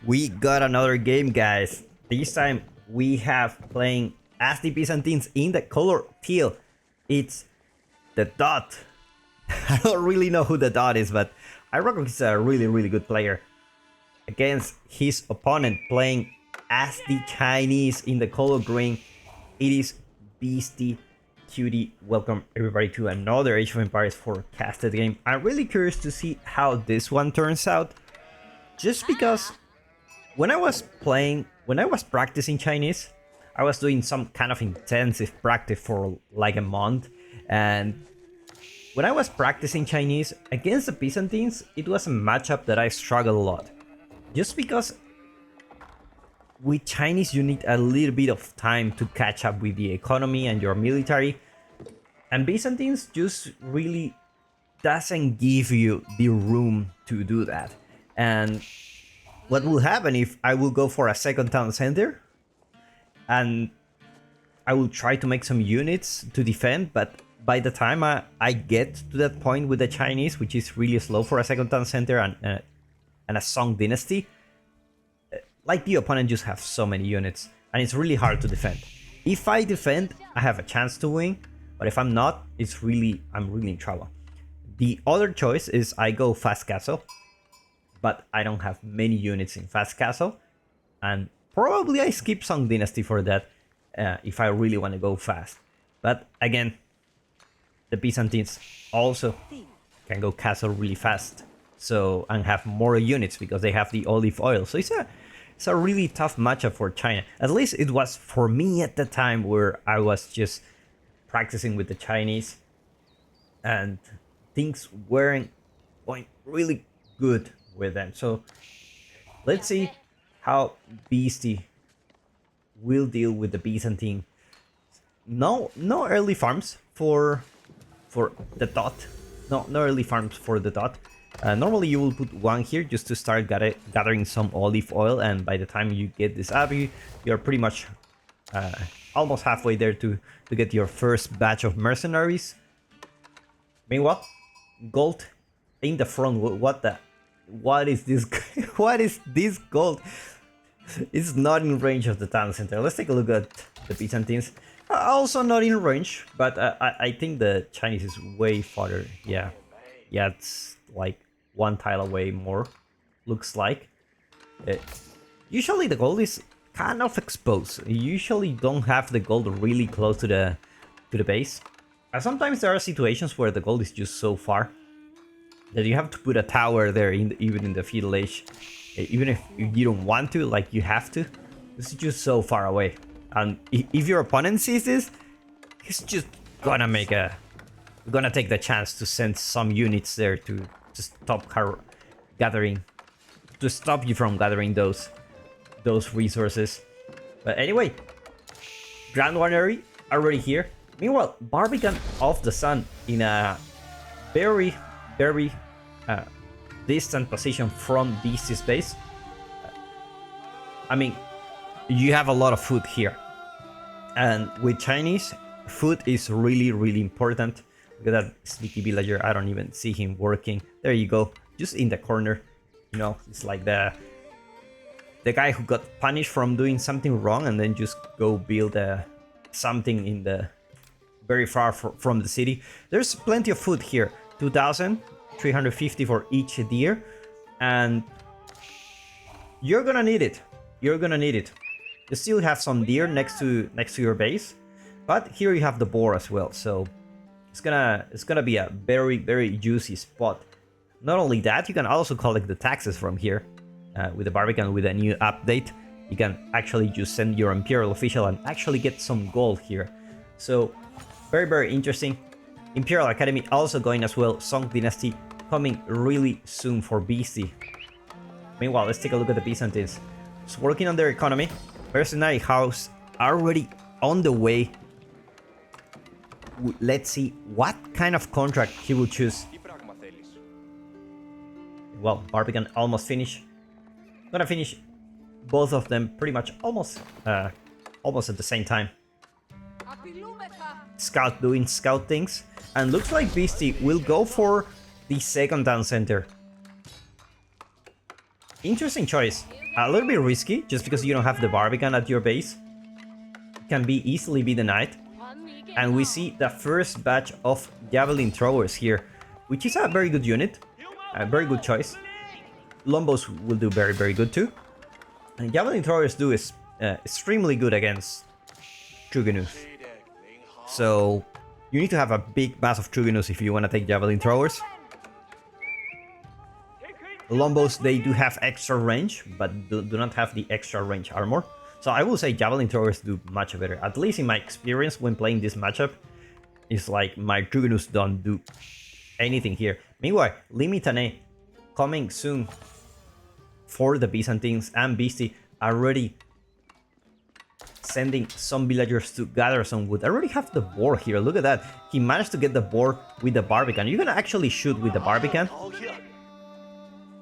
We got another game, guys. This time we have playing as the Byzantines in the color teal. It's the Dot. I don't really know who the Dot is, but I reckon he's a really good player. Against his opponent playing as the Chinese in the color green, it is Beastie Cutie. Welcome everybody to another Age of Empires forecasted game. I'm really curious to see how this one turns out. Just because when I was practicing Chinese, I was doing some kind of intensive practice for like a month, and when I was practicing Chinese against the Byzantines, it was a matchup that I struggled a lot. Just because with Chinese you need a little bit of time to catch up with the economy and your military, and Byzantines just really doesn't give you the room to do that. And what will happen if I will go for a second town center and I will try to make some units to defend, but by the time I get to that point with the Chinese, which is really slow for a second town center and a Song dynasty, like the opponent just have so many units and it's really hard to defend. If I defend, I have a chance to win, but if I'm not, I'm really in trouble. The other choice is I go fast castle, but I don't have many units in fast castle, and probably I skip Song dynasty for that if I really want to go fast. But again, the Byzantines also can go castle really fast, so and have more units because they have the olive oil. So it's a really tough matchup for China. At least it was for me at the time where I was just practicing with the Chinese and things weren't going really good with them. So let's see how Beastie will deal with the Byzantine. No early farms for the Dot. No early farms for the Dot. Normally you will put one here just to start gathering some olive oil, and by the time you get this abbey, you're pretty much almost halfway there to get your first batch of mercenaries. Meanwhile, gold in the front. What is this? What is this gold? It's not in range of the town center. Let's take a look at the Byzantines. Also not in range, but I think the Chinese is way farther. Yeah, it's like one tile away more, looks like. Usually the gold is kind of exposed. You usually don't have the gold really close to the base. And sometimes there are situations where the gold is just so far that you have to put a tower there, even in the feudal age. Even if you don't want to, like you have to. This is just so far away. And if your opponent sees this, he's just gonna take the chance to send some units there to stop her gathering, to stop you from gathering those resources. But anyway, Grand Warnery already here. Meanwhile, Barbican of the Sun in a very distant position from Beastie's base. I mean, you have a lot of food here, and with Chinese, food is really important. Look at that sneaky villager. I don't even see him working. There you go, just in the corner. You know, it's like the guy who got punished from doing something wrong and then just go build something in the very far from the city. There's plenty of food here. 2,350 for each deer, and you're gonna need it. You still have some deer next to your base, but here you have the boar as well, so it's gonna be a very juicy spot. Not only that, you can also collect the taxes from here. With the Barbican, with a new update, you can actually just send your imperial official and actually get some gold here. So very interesting. Imperial Academy also going as well. Song dynasty coming really soon for Beastie. Meanwhile, let's take a look at the Byzantines. It's working on their economy. Mercenary house already on the way. Let's see what kind of contract he will choose. Well, Barbican almost finished. Gonna finish both of them pretty much almost at the same time. Doing scout things, and looks like Beastie will go for the second town center. Interesting choice. A little bit risky, just because you don't have the Barbican at your base. Can be easily be denied. And we see the first batch of Javelin Throwers here, which is a very good unit. A very good choice. Lombos will do very, very good too. And Javelin Throwers do is extremely good against Trugenus. So you need to have a big mass of Trugenus if you want to take Javelin Throwers. Lombos, they do have extra range, but do not have the extra range armor. So I will say Javelin Throwers do much better. At least in my experience when playing this matchup, it's like my Trugenus don't do anything here. Meanwhile, Limitane coming soon for the Byzantines, and Beastie already sending some villagers to gather some wood. I already have the boar here, look at that. He managed to get the boar with the Barbican. You can actually shoot with the Barbican,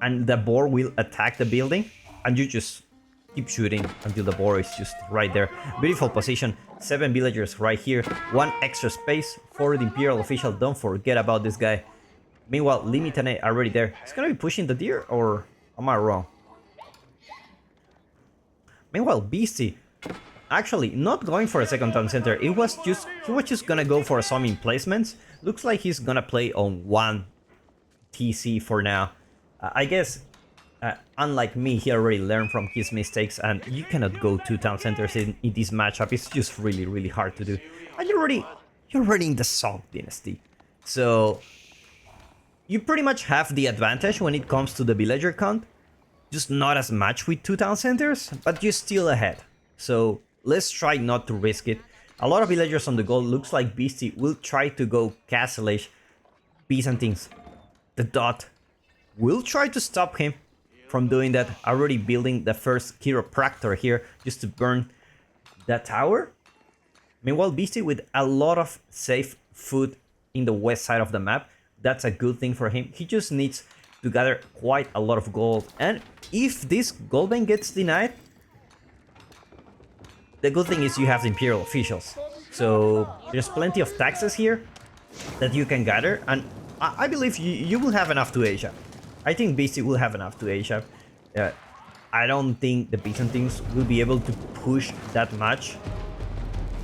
and the boar will attack the building, and you just keep shooting until the boar is just right there. Beautiful position, 7 villagers right here, 1 extra space for the Imperial official. Don't forget about this guy. Meanwhile, Limitane already there. He's gonna be pushing the deer, or am I wrong? Meanwhile, Beastie actually not going for a second town center. He was just gonna go for some emplacements. Looks like he's gonna play on 1 TC for now. I guess, unlike me, he already learned from his mistakes, and you cannot go 2 town centers in this matchup. It's just really, really hard to do. And you're already in the Song Dynasty, so you pretty much have the advantage when it comes to the villager count. Just not as much with 2 town centers, but you're still ahead. So let's try not to risk it. A lot of villagers on the goal. Looks like Beastie will try to go Castle Age. Byzantines, the dot, will try to stop him from doing that. Already building the first chiropractor here just to burn that tower. Meanwhile, Beastie with a lot of safe food in the west side of the map. That's a good thing for him. He just needs to gather quite a lot of gold. And if this gold vein gets denied, the good thing is you have the Imperial officials. So there's plenty of taxes here that you can gather. And I believe you will have enough to Asia. I think Beastie will have enough to Asia. I don't think the Byzantines will be able to push that much.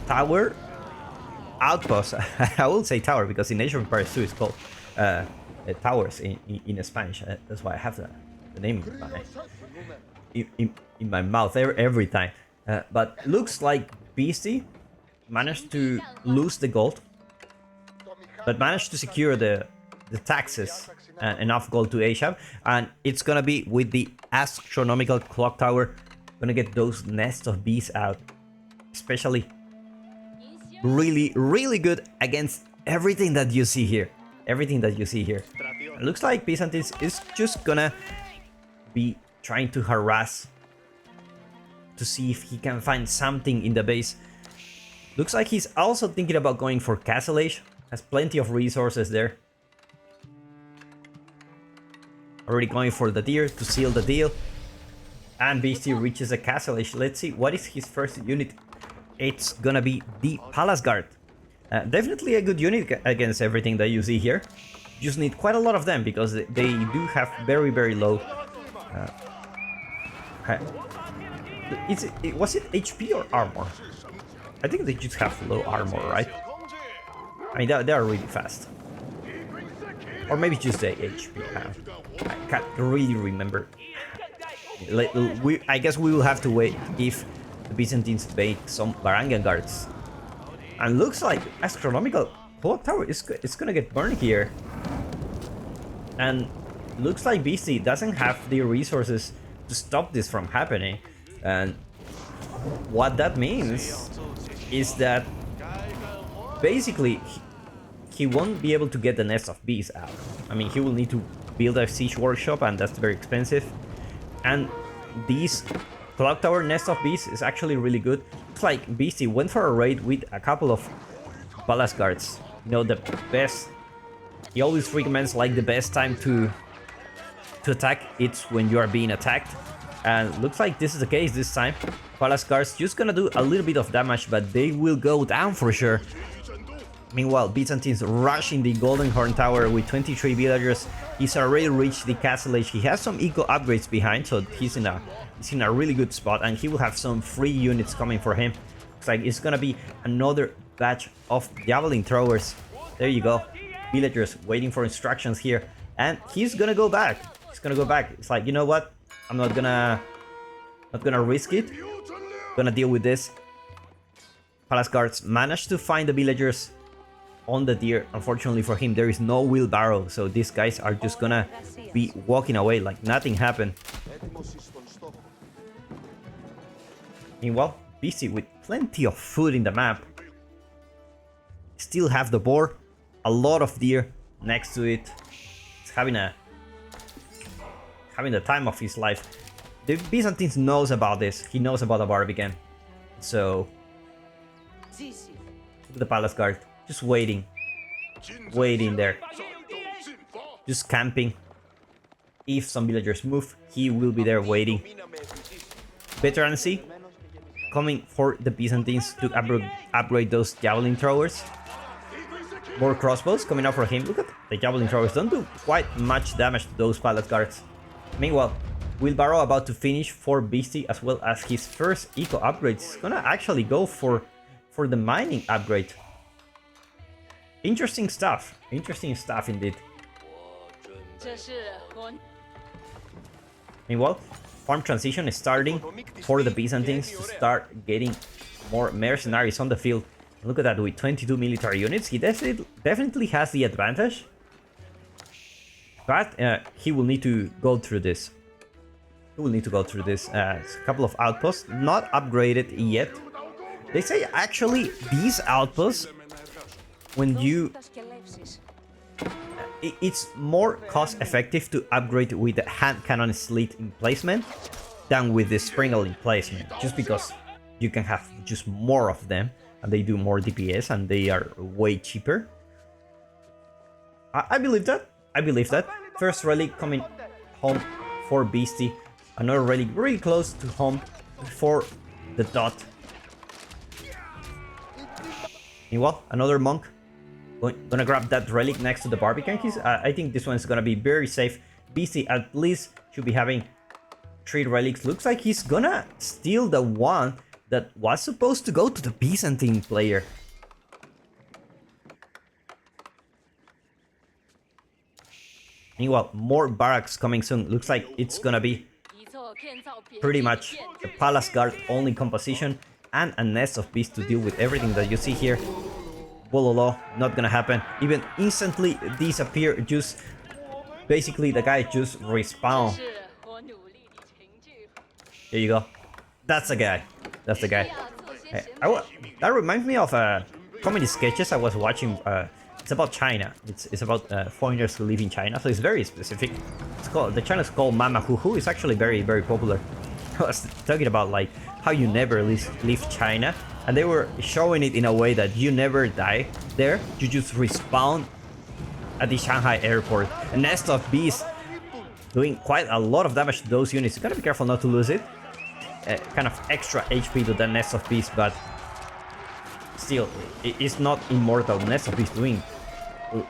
Tower outpost. I will say tower because in Age of Empires 2 it's called towers in Spanish. That's why I have the name in my mouth every time. But looks like Beastie managed to lose the gold, but managed to secure the taxes and enough gold to Asia, and it's gonna be with the astronomical clock tower. Gonna get those nests of bees out, especially really, really good against everything that you see here. Everything that you see here. It looks like Byzantines is just gonna be trying to harass to see if he can find something in the base. Looks like he's also thinking about going for Castle Age. Has plenty of resources there. Already going for the deer to seal the deal. And Beastie reaches a Castle Age. Let's see, what is his first unit? It's gonna be the Palace Guard. Definitely a good unit against everything that you see here. You just need quite a lot of them because they do have very, very low... was it HP or armor? I think they just have low armor, right? I mean, they are really fast. Or maybe just the HP. I can't really remember. I guess we will have to wait if the Byzantines make some Varangian guards. And looks like astronomical clock tower is gonna get burned here. And looks like Beastie doesn't have the resources to stop this from happening. And what that means is that basically he won't be able to get the nest of bees out. I mean, he will need to build a siege workshop, and that's very expensive. And this clock tower nest of bees is actually really good. It's like Beastie went for a raid with a couple of palace guards. You know, the best... He always recommends like the best time to attack, it's when you are being attacked. And looks like this is the case this time. Palace guards just gonna do a little bit of damage, but they will go down for sure. Meanwhile, Byzantines rushing the Golden Horn Tower with 23 villagers He's already reached the castle age. He has some eco upgrades behind, so he's in a really good spot, and he will have some free units coming for him. Looks like it's gonna be another batch of javelin throwers. There you go. Villagers waiting for instructions here, and he's gonna go back. He's gonna go back. It's like, you know what? I'm not gonna risk it. Gonna deal with this. Palace guards managed to find the villagers on the deer. Unfortunately for him, there is no wheelbarrow, so these guys are just gonna be walking away like nothing happened. Meanwhile, busy with plenty of food in the map. Still have the boar, a lot of deer next to it. It's having the time of his life. The Byzantines knows about this. He knows about the Barbican. So look at the palace guard. Just waiting there, just camping. If some villagers move, he will be there waiting. Veterancy coming for the Byzantines to upgrade those javelin throwers. More crossbows coming up for him. Look at the javelin throwers, don't do quite much damage to those palace guards. Meanwhile, wheelbarrow about to finish for Beastie, as well as his first eco upgrade. He's gonna actually go for the mining upgrade. Interesting stuff indeed. Meanwhile, farm transition is starting for the Byzantines to start getting more mercenaries on the field. Look at that, with 22 military units, he definitely has the advantage. But he will need to go through this. A couple of outposts, not upgraded yet. They say actually these outposts, when you... It's more cost effective to upgrade with the hand cannon slit emplacement than with the springle emplacement, just because you can have just more of them and they do more DPS and they are way cheaper. I believe that. First relic coming home for Beastie. Another relic really close to home for the dot. Meanwhile, another monk. Gonna grab that relic next to the Barbican. I think this one's gonna be very safe. BC at least should be having 3 relics. Looks like he's gonna steal the one that was supposed to go to the Byzantine player. Meanwhile, more barracks coming soon. Looks like it's gonna be pretty much the palace guard only composition and a nest of beasts to deal with everything that you see here. Bololo, not gonna happen. Even instantly disappear. Just basically the guy just respawn. There you go. That's the guy. That reminds me of comedy sketches I was watching. It's about China. It's about foreigners who live in China, so it's very specific. The channel is called maomao. It's actually very, very popular. I was talking about like how you never leave China, and they were showing it in a way that you never die there. You just respawn at the Shanghai airport. A nest of bees doing quite a lot of damage to those units. You gotta be careful not to lose it. Kind of extra HP to the nest of bees, but still, it's not immortal. Nest of bees doing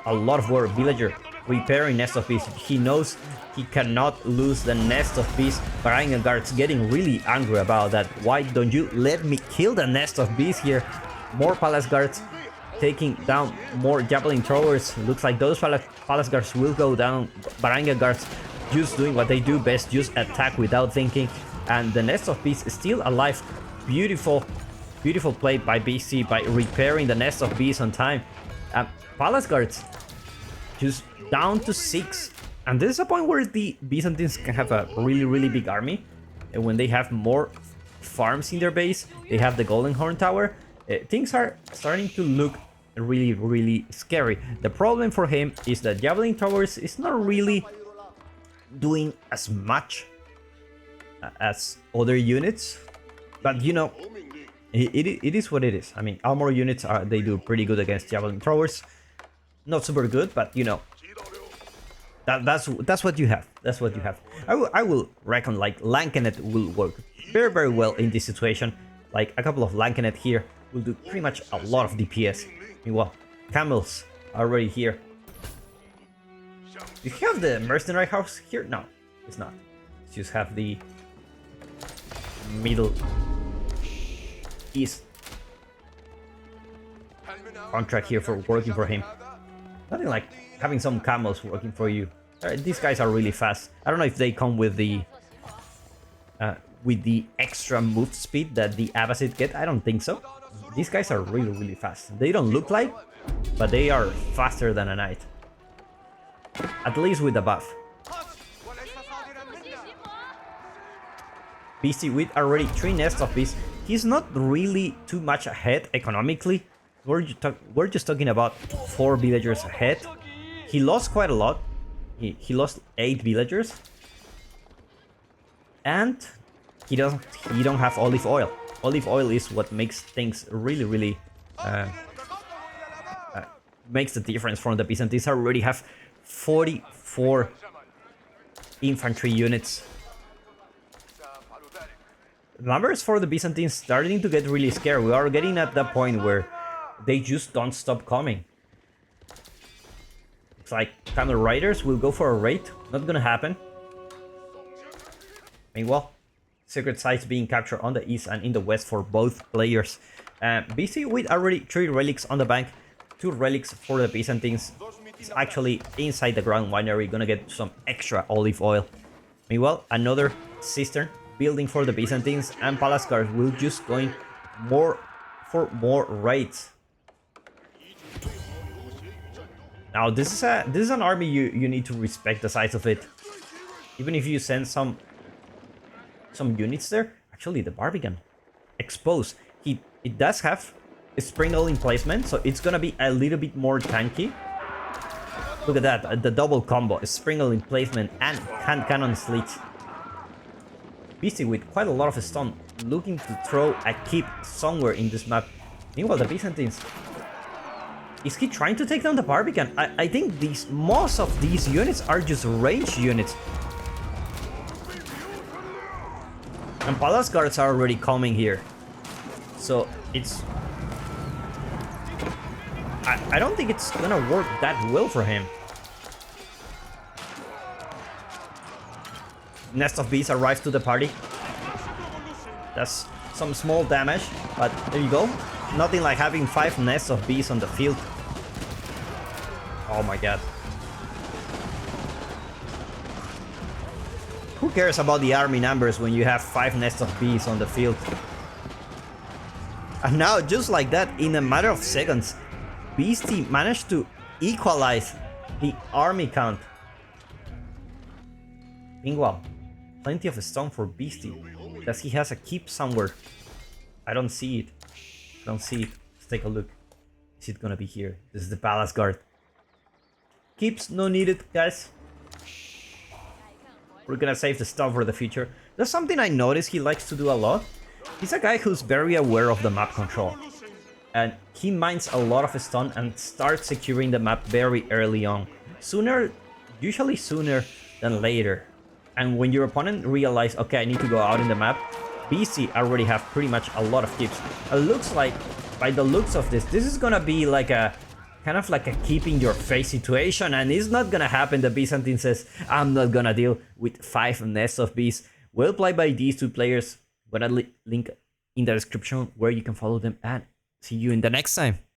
a lot of work. Villager repairing nest of bees. He knows he cannot lose the nest of bees. Baranga guards getting really angry about that. Why don't you let me kill the nest of bees here? More palace guards taking down more javelin throwers. Looks like those palace guards will go down. Baranga guards just doing what they do best, just attack without thinking. And the nest of bees is still alive. Beautiful play by BC by repairing the nest of bees on time. Palace guards just down to 6. And this is a point where the Byzantines can have a really big army. And when they have more farms in their base, they have the Golden Horn Tower. Things are starting to look really scary. The problem for him is that Javelin Towers is not really doing as much as other units. But you know, it is what it is. I mean, armor units they do pretty good against Javelin Throwers. Not super good, but you know, that's what you have. That's what you have. I will reckon like Lankenet will work very well in this situation. Like a couple of Lankenet here will do pretty much a lot of DPS. Meanwhile, camels are already here. Do you have the mercenary house here? No, it's not. It's just have the Middle East contract here for working for him. Nothing like having some camels working for you. These guys are really fast. I don't know if they come with the extra move speed that the Abbasid get. I don't think so. These guys are really, really fast. They don't look like, but they are faster than a knight. At least with the buff. BC with already 3 nests of bees. He's not really too much ahead economically. We're just talking about 4 villagers ahead. He lost quite a lot. He lost 8 villagers. And he don't have olive oil. Olive oil is what makes things really, really makes the difference from the Byzantines. Already have 44 infantry units. Numbers for the Byzantines starting to get really scared. We are getting at the point where they just don't stop coming. It's like camel riders will go for a raid. Not gonna happen. Meanwhile, secret sites being captured on the east and in the west for both players. BC with already 3 relics on the bank. 2 relics for the Byzantines. It's actually inside the ground winery. Gonna get some extra olive oil. Meanwhile, another cistern building for the Byzantines, and palace guards will just going for more raids. Now this is an army you need to respect the size of it. Even if you send some units there. Actually, the Barbican exposed. It does have a sprinkle in placement, so it's gonna be a little bit more tanky. Look at that, the double combo, a sprinkle in placement and hand cannon slit. BC with quite a lot of stun, looking to throw a keep somewhere in this map. Meanwhile, the Byzantines. Is he trying to take down the Barbican? I think most of these units are just range units. And palace guards are already coming here. So it's... I don't think it's gonna work that well for him. Nest of bees arrives to the party. That's some small damage, but there you go. Nothing like having 5 nests of bees on the field. Oh my god. Who cares about the army numbers when you have 5 nests of bees on the field? And now, just like that, in a matter of seconds, Beastie managed to equalize the army count. Meanwhile, plenty of stone for Beastie. Does he has a keep somewhere? I don't see it. Don't see it. Let's take a look. Is it gonna be here? This is the palace guard. Keeps no needed, guys. We're gonna save the stuff for the future. There's something I noticed he likes to do a lot. He's a guy who's very aware of the map control. And he mines a lot of stun and starts securing the map very early on. Usually sooner than later. And when your opponent realizes, okay, I need to go out in the map, BC already have pretty much a lot of keeps. It looks like, by the looks of this is gonna be like a kind of like a keeping your face situation, and it's not gonna happen. The Byzantine says, I'm not gonna deal with 5 nests of bees. Well played by these 2 players. Gonna link in the description where you can follow them, and see you in the next time.